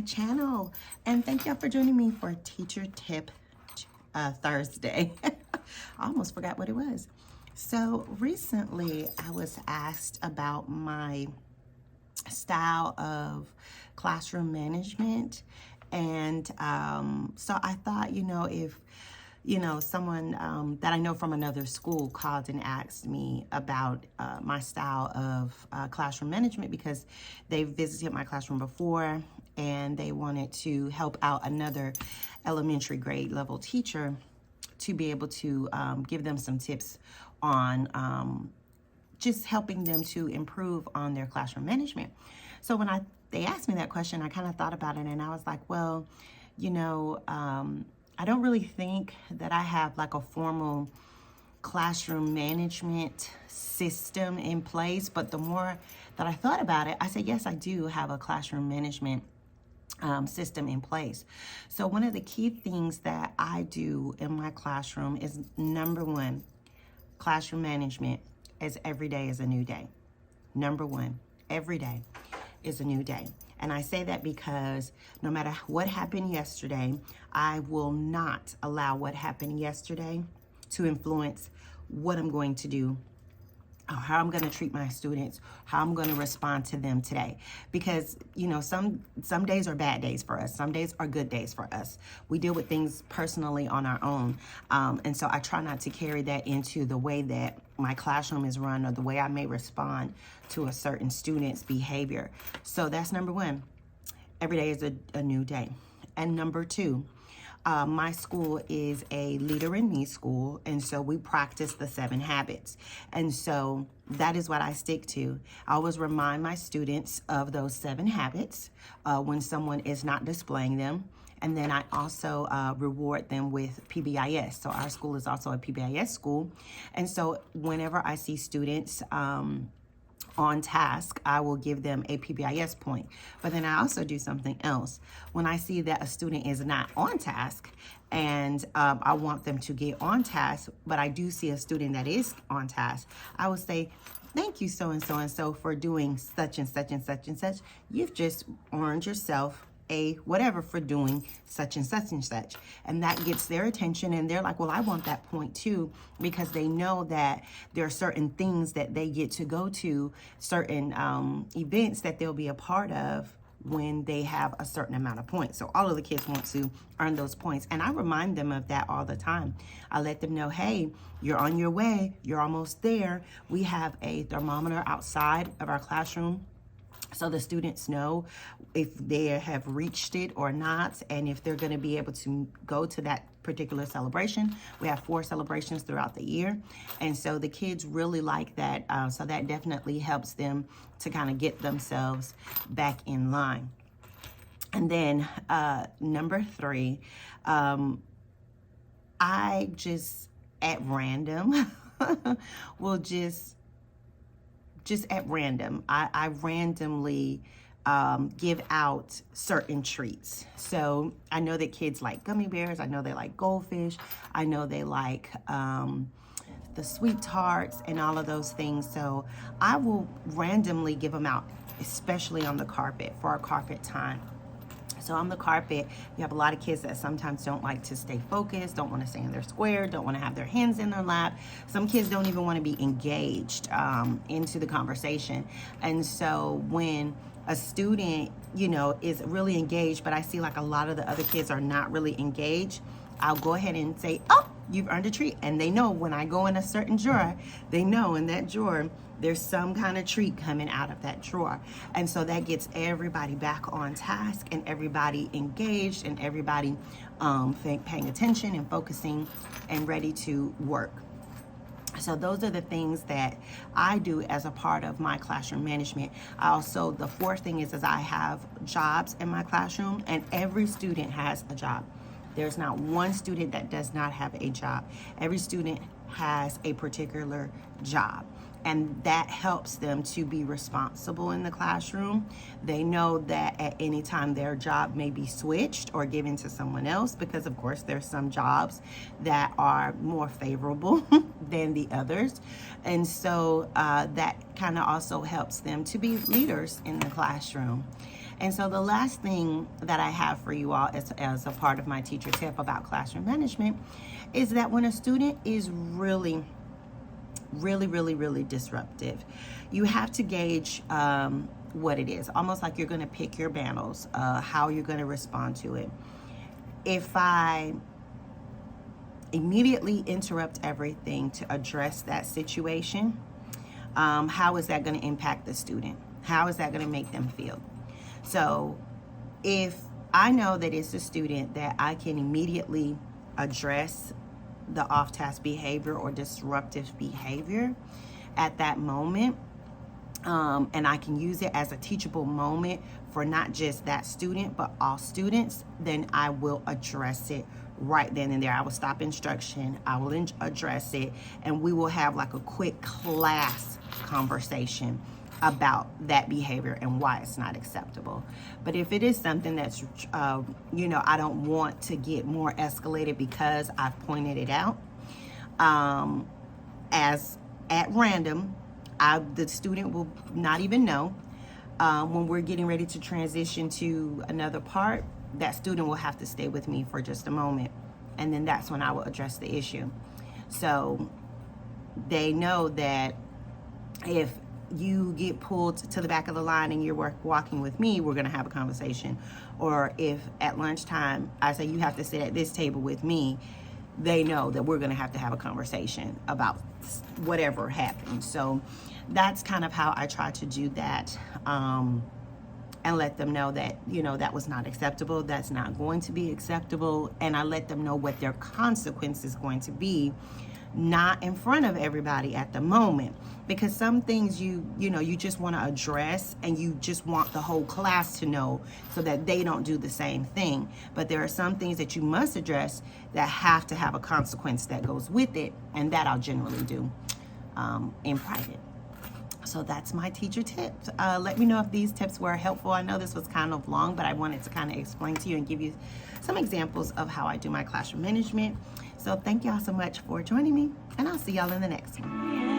channel, and thank y'all for joining me for Teacher Tip Thursday. I almost forgot what it was. So recently I was asked about my style of classroom management, and so I thought, if someone that I know from another school called and asked me about my style of classroom management, because they visited my classroom before and they wanted to help out another elementary grade level teacher to be able to give them some tips on just helping them to improve on their classroom management. So when they asked me that question, I kind of thought about it, and I was like, well, I don't really think that I have like a formal classroom management system in place, but the more that I thought about it, I said, yes, I do have a classroom management system in place. So one of the key things that I do in my classroom is, number one, classroom management is every day is a new day. Number one, every day is a new day. And I say that because no matter what happened yesterday, I will not allow what happened yesterday to influence what I'm going to do, or how I'm going to treat my students, how I'm going to respond to them today. Because, some days are bad days for us. Some days are good days for us. We deal with things personally on our own. And so I try not to carry that into the way that my classroom is run or the way I may respond to a certain student's behavior. So that's number one. Every day is a new day. And number two, my school is a Leader in Me school, and so we practice the 7 habits. And so that is what I stick to. I always remind my students of those 7 habits when someone is not displaying them. And then I also reward them with PBIS. So our school is also a PBIS school. And so whenever I see students on task, I will give them a PBIS point. But then I also do something else. When I see that a student is not on task and I want them to get on task, but I do see a student that is on task, I will say, thank you so and so and so for doing such and such and such and such. You've just earned yourself a whatever for doing such and such and such. And that gets their attention, and they're like, well, I want that point too, because they know that there are certain things that they get to go to, certain events that they'll be a part of when they have a certain amount of points. So all of the kids want to earn those points, and I remind them of that all the time. I let them know, hey, you're on your way, you're almost there. We have a thermometer outside of our classroom, so the students know if they have reached it or not, and if they're going to be able to go to that particular celebration. We have 4 celebrations throughout the year, and so the kids really like that. So that definitely helps them to kind of get themselves back in line. And then number 3, I just at random will just at random, I randomly give out certain treats. So I know that kids like gummy bears. I know they like goldfish. I know they like the sweet tarts and all of those things. So I will randomly give them out, especially on the carpet for our carpet time. So on the carpet, you have a lot of kids that sometimes don't like to stay focused, don't want to stay in their square, don't want to have their hands in their lap. Some kids don't even want to be engaged into the conversation. And so when a student, is really engaged, but I see like a lot of the other kids are not really engaged, I'll go ahead and say, oh, you've earned a treat. And they know when I go in a certain drawer, they know in that drawer, there's some kind of treat coming out of that drawer. And so that gets everybody back on task and everybody engaged and everybody paying attention and focusing and ready to work. So those are the things that I do as a part of my classroom management. Also, the 4th thing is I have jobs in my classroom, and every student has a job. There's not one student that does not have a job. Every student has a particular job, and that helps them to be responsible in the classroom. They know that at any time their job may be switched or given to someone else, because of course there's some jobs that are more favorable than the others. And so that kind of also helps them to be leaders in the classroom. And so the last thing that I have for you all as a part of my teacher tip about classroom management is that when a student is really disruptive, you have to gauge what it is, almost like you're going to pick your battles, how you're going to respond to it. If I immediately interrupt everything to address that situation, how is that going to impact the student? How is that going to make them feel? So if I know that it's a student that I can immediately address the off-task behavior or disruptive behavior at that moment, and I can use it as a teachable moment for not just that student, but all students, then I will address it right then and there. I will stop instruction, I will address it, and we will have like a quick class conversation about that behavior and why it's not acceptable. But if it is something that's, I don't want to get more escalated because I've pointed it out, as at random, the student will not even know. When we're getting ready to transition to another part, that student will have to stay with me for just a moment. And then that's when I will address the issue. So they know that if you get pulled to the back of the line and you're walking with me, we're going to have a conversation. Or if at lunchtime I say you have to sit at this table with me, they know that we're going to have a conversation about whatever happened. So that's kind of how I try to do that, and let them know that, that was not acceptable. That's not going to be acceptable. And I let them know what their consequence is going to be, not in front of everybody at the moment, because some things you just want to address and you just want the whole class to know so that they don't do the same thing. But there are some things that you must address that have to have a consequence that goes with it, and that I'll generally do in private. So that's my teacher tips. Let me know if these tips were helpful. I know this was kind of long, but I wanted to kind of explain to you and give you some examples of how I do my classroom management. So thank y'all so much for joining me, and I'll see y'all in the next one.